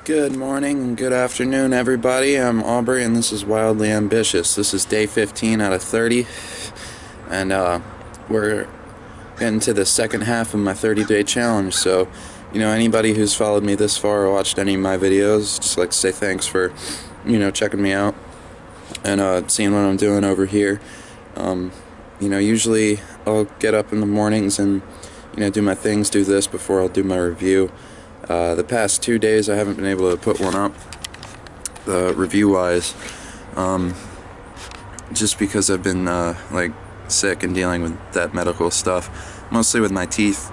Good morning and good afternoon, everybody. I'm Aubrey, and this is Wildly Ambitious. This is day 15 out of 30, and we're getting to the second half of my 30-day challenge. So, anybody who's followed me this far or watched any of my videos, just like to say thanks for, checking me out and seeing what I'm doing over here. Usually I'll get up in the mornings and, do my things, do this before I'll do my review. The past 2 days I haven't been able to put one up, review-wise, just because I've been sick and dealing with that medical stuff, mostly with my teeth.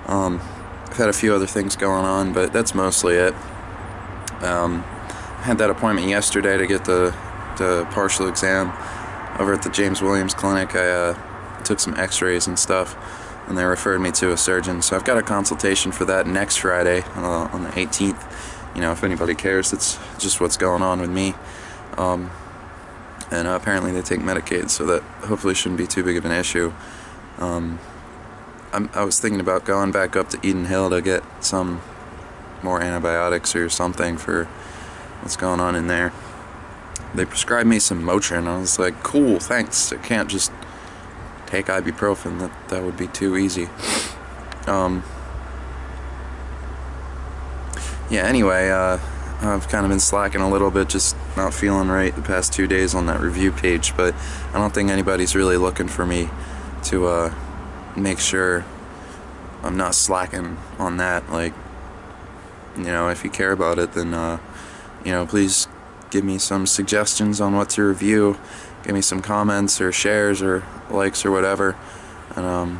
I've had a few other things going on, but that's mostly it. I had that appointment yesterday to get the partial exam over at the James Williams Clinic. I took some x-rays and stuff, and they referred me to a surgeon. So I've got a consultation for that next Friday on the 18th. If anybody cares, it's just what's going on with me. And apparently they take Medicaid, so that hopefully shouldn't be too big of an issue. I was thinking about going back up to Eden Hill to get some more antibiotics or something for what's going on in there. They prescribed me some Motrin. I was like, cool, thanks. I can't just take ibuprofen. That would be too easy. Anyway, I've kind of been slacking a little bit, just not feeling right the past 2 days on that review page, but I don't think anybody's really looking for me to make sure I'm not slacking on that. If you care about it, then please give me some suggestions on what to review. Give me some comments or shares or likes or whatever, and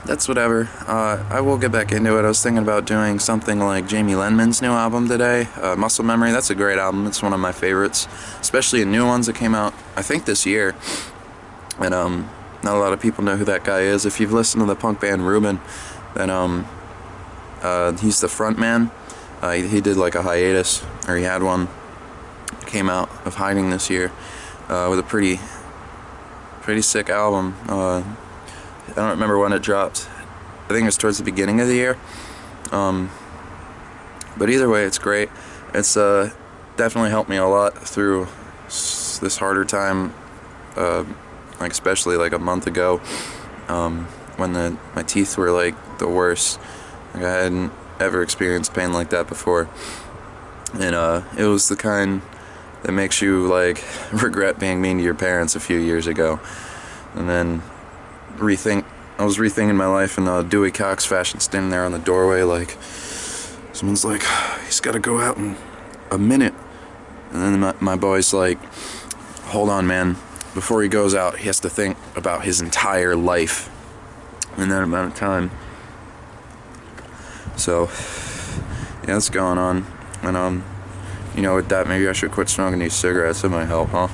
that's whatever. I will get back into it. I was thinking about doing something like Jamie Lenman's new album today, Muscle Memory. That's a great album. It's one of my favorites, especially the new ones that came out, I think, this year. And not a lot of people know who that guy is. If you've listened to the punk band Ruben, then he's the front man. He did like a hiatus, or he had one, came out of hiding this year with a pretty sick album. I don't remember when it dropped. I think it was towards the beginning of the year. But either way, it's great. It's definitely helped me a lot through this harder time, especially a month ago, when my teeth were the worst. I hadn't ever experienced pain like that before, and it was the kind that makes you regret being mean to your parents a few years ago. And then I was rethinking my life in Dewey Cox fashion, standing there on the doorway someone's like, he's got to go out in a minute. And then my boy's like, hold on, man, before he goes out he has to think about his entire life in that amount of time. So yeah, that's going on. And with that, maybe I should quit smoking these cigarettes. That might help, huh?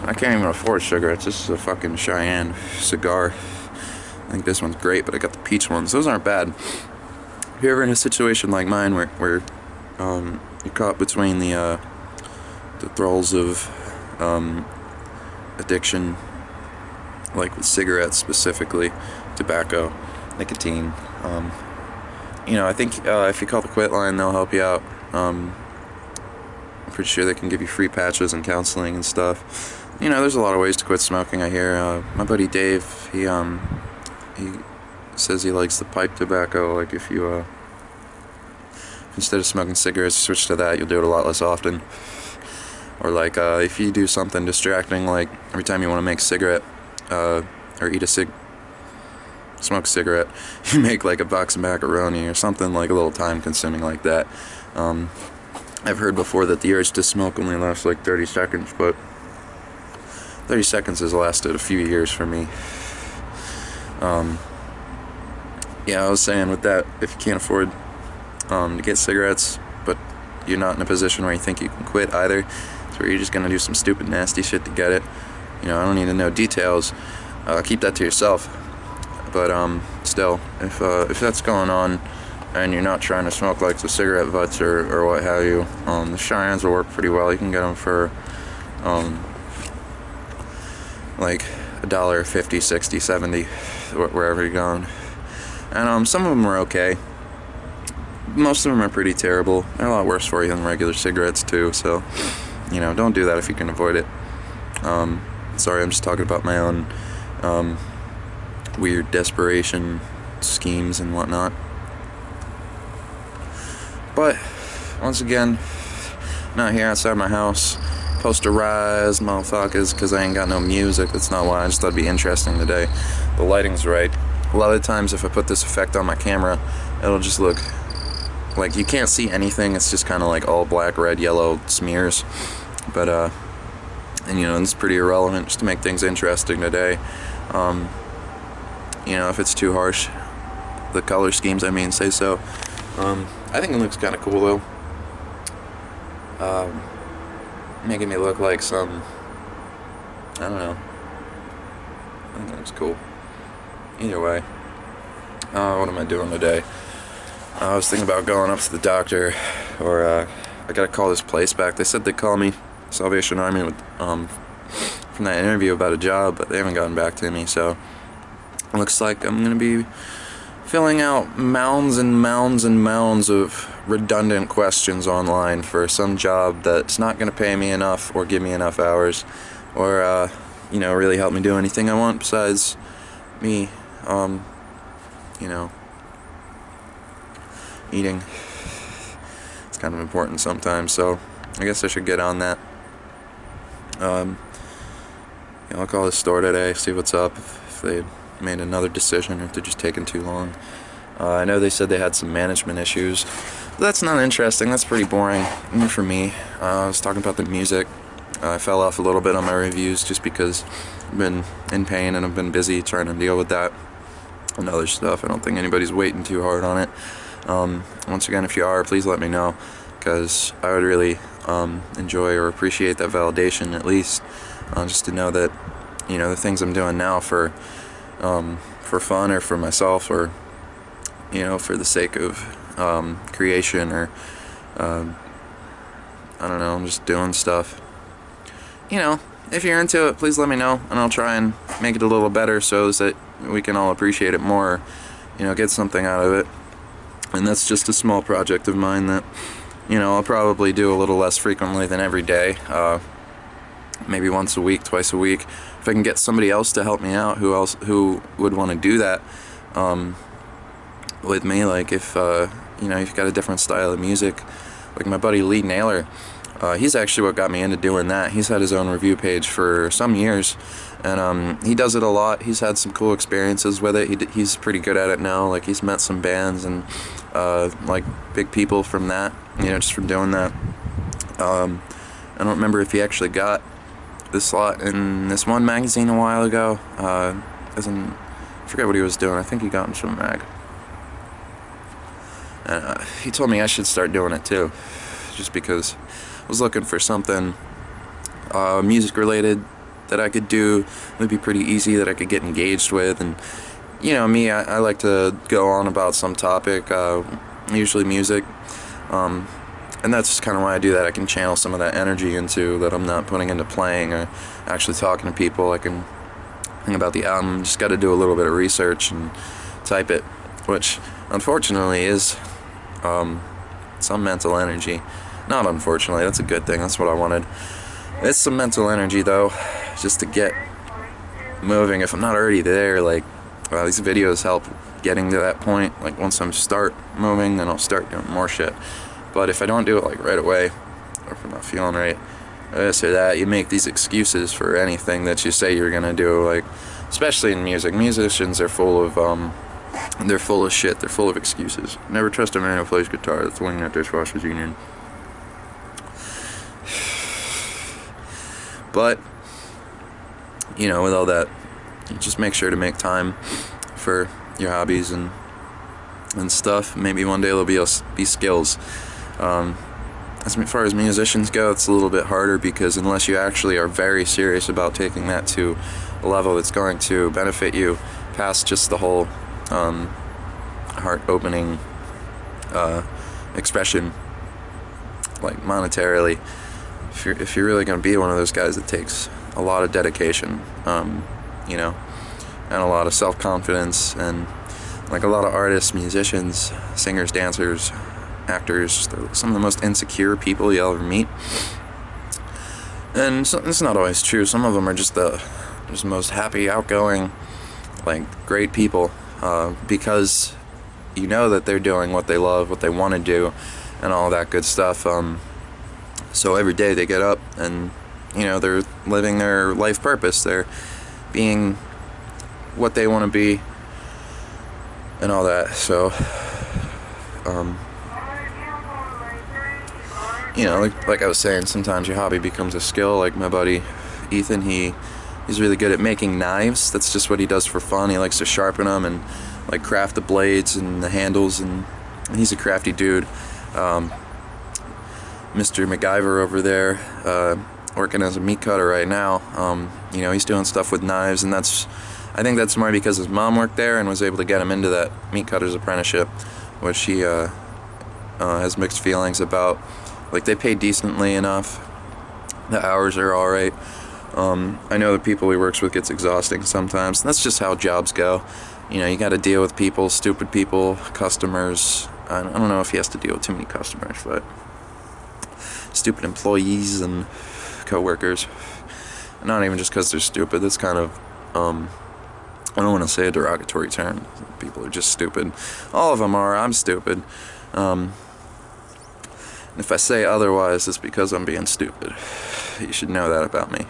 I can't even afford cigarettes. This is a fucking Cheyenne cigar. I think this one's great, but I got the peach ones. Those aren't bad. If you're ever in a situation like mine where you're caught between the thralls of addiction, like with cigarettes specifically, tobacco, nicotine, I think if you call the quit line, they'll help you out. I'm pretty sure they can give you free patches and counseling and stuff. There's a lot of ways to quit smoking, I hear. My buddy Dave, he says he likes the pipe tobacco. If you instead of smoking cigarettes, switch to that, you'll do it a lot less often. Or if you do something distracting, every time you want to make a cigarette, or smoke a cigarette, you make a box of macaroni or something a little time consuming like that. I've heard before that the urge to smoke only lasts 30 seconds, but 30 seconds has lasted a few years for me. I was saying with that, if you can't afford to get cigarettes, but you're not in a position where you think you can quit either, it's where you're just gonna do some stupid nasty shit to get it. I don't need to know details. Keep that to yourself. But still, if that's going on and you're not trying to smoke the cigarette butts or what have you, the Cheyennes will work pretty well. You can get them for $1.50, $50, $60, $70. wherever you're going. And some of them are okay. Most of them are pretty terrible. They're a lot worse for you than regular cigarettes too, so don't do that if you can avoid it. Sorry, I'm just talking about my own weird desperation schemes and whatnot. But once again, not here outside my house posterized motherfuckers, because I ain't got no music. That's not why. I just thought it'd be interesting today. The lighting's right. A lot of the times if I put this effect on my camera, it'll just look like you can't see anything. It's just kind of like all black, red, yellow smears. But and it's pretty irrelevant, just to make things interesting today. If it's too harsh, the color schemes, say so. I think it looks kind of cool though. Making me look like some, I don't know. I think that looks cool. Either way. What am I doing today? I was thinking about going up to the doctor, or I gotta call this place back. They said they'd call me, Salvation Army, from that interview about a job, but they haven't gotten back to me, so it looks like I'm gonna be filling out mounds and mounds and mounds of redundant questions online for some job that's not going to pay me enough or give me enough hours or really help me do anything I want besides me eating. It's kind of important sometimes, so I guess I should get on that. I'll call the store today, see what's up, if they made another decision or if they're just taking too long. I know they said they had some management issues. But that's not interesting. That's pretty boring, even for me. I was talking about the music. I fell off a little bit on my reviews just because I've been in pain and I've been busy trying to deal with that and other stuff. I don't think anybody's waiting too hard on it. Once again, if you are, please let me know, because I would really enjoy or appreciate that validation, at least, just to know that the things I'm doing now for fun or for myself or for the sake of creation or I don't know, I'm just doing stuff. If you're into it, please let me know, and I'll try and make it a little better so that we can all appreciate it more, get something out of it. And that's just a small project of mine that I'll probably do a little less frequently than every day, maybe once a week, twice a week. If I can get somebody else to help me out who would want to do that with me, like if you've got a different style of music, like my buddy Lee Naylor, he's actually what got me into doing that. He's had his own review page for some years, and he does it a lot. He's had some cool experiences with it. He's pretty good at it now. Like, he's met some bands and like big people from that, just from doing that. I don't remember if he actually got this slot in this one magazine a while ago. I forget what he was doing. I think he got in some mag. He told me I should start doing it too, just because I was looking for something music related that I could do. It would be pretty easy, that I could get engaged with. And me, I like to go on about some topic, usually music, and that's kind of why I do that. I can channel some of that energy into that I'm not putting into playing or actually talking to people. I can think about the album, just got to do a little bit of research and type it, which unfortunately is some mental energy. Not unfortunately, that's a good thing, that's what I wanted. It's some mental energy though, just to get moving. If I'm not already there, like, these videos help getting to that point. Like, once I start moving, then I'll start doing more shit. But if I don't do it like right away, or if I'm not feeling right, or this or that, you make these excuses for anything that you say you're gonna do. Like, especially in music, musicians are full of they're full of shit. They're full of excuses. Never trust a man who plays guitar. That's the Wing Nut Dishwashers Union. But with all that, you just make sure to make time for your hobbies and stuff. Maybe one day there'll be skills. As far as musicians go, it's a little bit harder, because unless you actually are very serious about taking that to a level that's going to benefit you past just the whole heart-opening expression, like monetarily, if you're really going to be one of those guys, it takes a lot of dedication, and and a lot of self-confidence, and like a lot of artists, musicians, singers, dancers, actors, they're some of the most insecure people you'll ever meet. And so, it's not always true. Some of them are just the most happy, outgoing, like great people, because you know that they're doing what they love, what they want to do, and all that good stuff. So every day they get up and, you know, they're living their life purpose. They're being what they want to be and all that. So, you know, like I was saying, sometimes your hobby becomes a skill. Like my buddy Ethan, he's really good at making knives. That's just what he does for fun. He likes to sharpen them and like craft the blades and the handles, and he's a crafty dude. Mr. MacGyver over there, working as a meat cutter right now. You know, he's doing stuff with knives, and I think that's more because his mom worked there and was able to get him into that meat cutter's apprenticeship, which he has mixed feelings about. Like, they pay decently enough, the hours are alright. I know the people he works with gets exhausting sometimes, and that's just how jobs go. You know, you gotta deal with people, stupid people, customers. I don't know if he has to deal with too many customers, but stupid employees and co-workers. Not even just because they're stupid. That's kind of, I don't want to say a derogatory term. People are just stupid. All of them are. I'm stupid. If I say otherwise, it's because I'm being stupid. You should know that about me.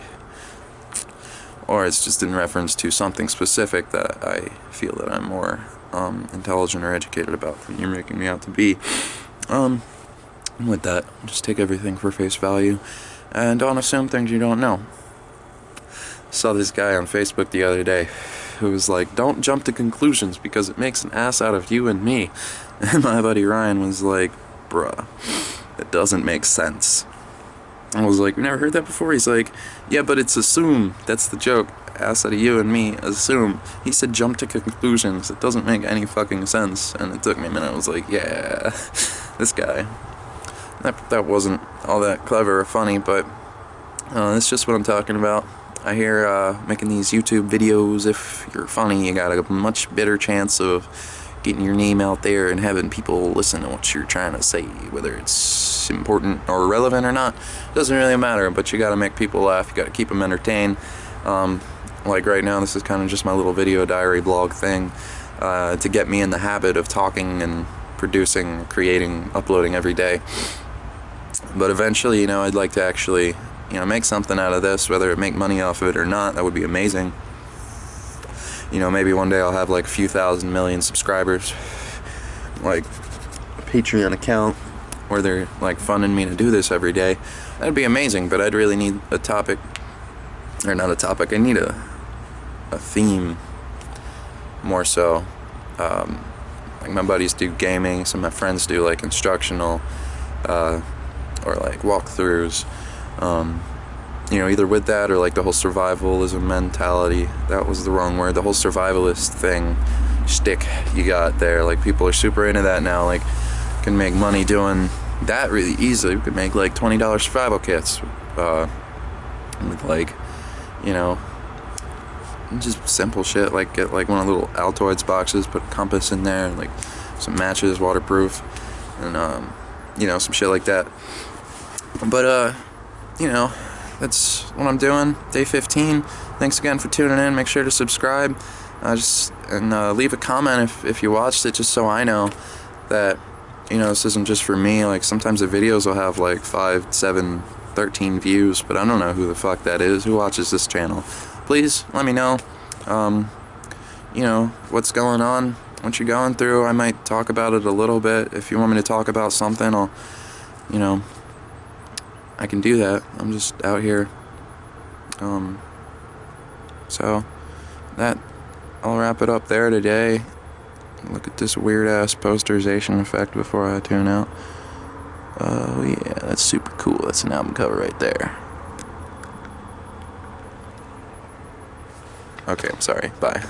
Or it's just in reference to something specific that I feel that I'm more intelligent or educated about than you're making me out to be. And with that, just take everything for face value and don't assume things you don't know. Saw this guy on Facebook the other day who was like, don't jump to conclusions because it makes an ass out of you and me. And my buddy Ryan was like, bruh, it doesn't make sense. I was like, you never heard that before? He's like, yeah, but it's assume. That's the joke. Ass out of you and me, assume. He said jump to conclusions. It doesn't make any fucking sense. And it took me a minute. I was like, yeah, this guy. That wasn't all that clever or funny, but that's just what I'm talking about. I hear making these YouTube videos, if you're funny, you got a much better chance of getting your name out there and having people listen to what you're trying to say, whether it's important or relevant or not. Doesn't really matter, but you gotta make people laugh, you gotta keep them entertained. Like right now, this is kind of just my little video diary blog thing, to get me in the habit of talking and producing, creating, uploading every day. But eventually, you know, I'd like to actually, you know, make something out of this, whether it make money off of it or not. That would be amazing. You know, maybe one day I'll have like a few thousand million subscribers, like a Patreon account where they're like funding me to do this every day. That'd be amazing, but I'd really need a topic, or not a topic, I need a theme more so. Like my buddies do gaming, some of my friends do like instructional, or like walkthroughs. You know, either with that or like the whole survivalism mentality. That was the wrong word. The whole survivalist thing, shtick you got there. Like, people are super into that now. Like, can make money doing that really easily. We could make like $20 survival kits with like, you know, just simple shit. Like, get like one of the little Altoids boxes, put a compass in there, and like some matches, waterproof, and you know, some shit like that. But you know, that's what I'm doing. Day 15. Thanks again for tuning in. Make sure to subscribe. Leave a comment if you watched it, just so I know that, you know, this isn't just for me. Like, sometimes the videos will have like 5, 7, 13 views, but I don't know who the fuck that is. Who watches this channel? Please let me know. You know, what's going on, what you're going through. I might talk about it a little bit. If you want me to talk about something, I'll, you know, I can do that. I'm just out here. So I'll wrap it up there today. Look at this weird ass posterization effect before I tune out. Oh yeah, that's super cool. That's an album cover right there. Okay, I'm sorry. Bye.